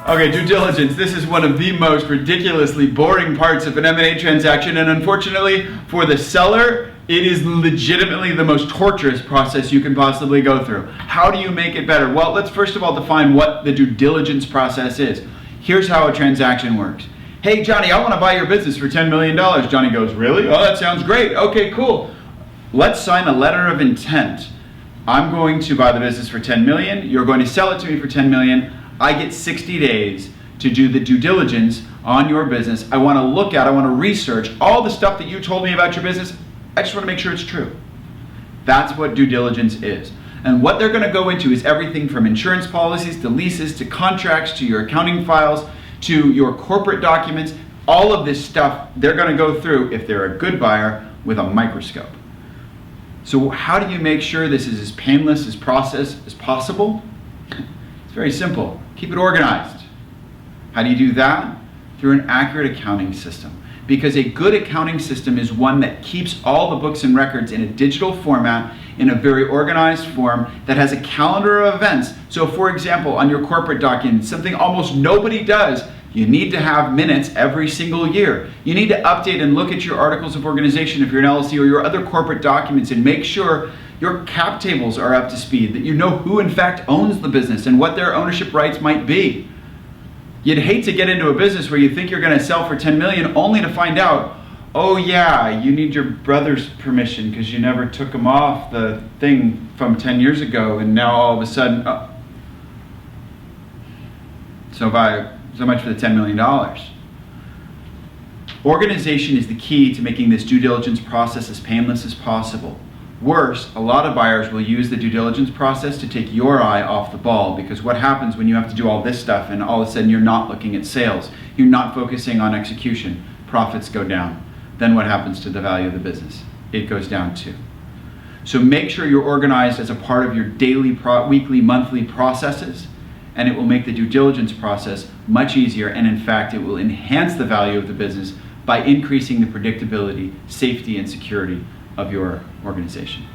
Okay, due diligence. This is one of the most ridiculously boring parts of an M&A transaction, and unfortunately for the seller, it is legitimately the most torturous process you can possibly go through. How do you make it better? Well, let's first of all define what the due diligence process is. Here's how a transaction works. Hey, Johnny, I want to buy your business for $10 million. Johnny goes, really? Oh, that sounds great. Okay, cool. Let's sign a letter of intent. I'm going to buy the business for $10 million. You're going to sell it to me for $10 million. I get 60 days to do the due diligence on your business. I want to look at, I want to research all the stuff that you told me about your business. I just want to make sure it's true. That's what due diligence is. And what they're going to go into is everything from insurance policies to leases to contracts to your accounting files to your corporate documents. All of this stuff they're going to go through, if they're a good buyer, with a microscope. So how do you make sure this is as painless as process as possible? It's very simple. Keep it organized. How do you do that? Through an accurate accounting system. Because a good accounting system is one that keeps all the books and records in a digital format, in a very organized form, that has a calendar of events. So for example, on your corporate document, something almost nobody does, you need to have minutes every single year. You need to update and look at your articles of organization if you're an LLC or your other corporate documents and make sure your cap tables are up to speed, that you know who in fact owns the business and what their ownership rights might be. You'd hate to get into a business where you think you're going to sell for $10 million only to find out, oh yeah, you need your brother's permission because you never took him off the thing from 10 years ago and now all of a sudden, oh. So much for the $10 million. Organization is the key to making this due diligence process as painless as possible. Worse, a lot of buyers will use the due diligence process to take your eye off the ball, because what happens when you have to do all this stuff and all of a sudden you're not looking at sales, you're not focusing on execution, profits go down. Then what happens to the value of the business? It goes down too. So make sure you're organized as a part of your daily, weekly, monthly processes, and it will make the due diligence process much easier, and in fact it will enhance the value of the business by increasing the predictability, safety, and security of your organization.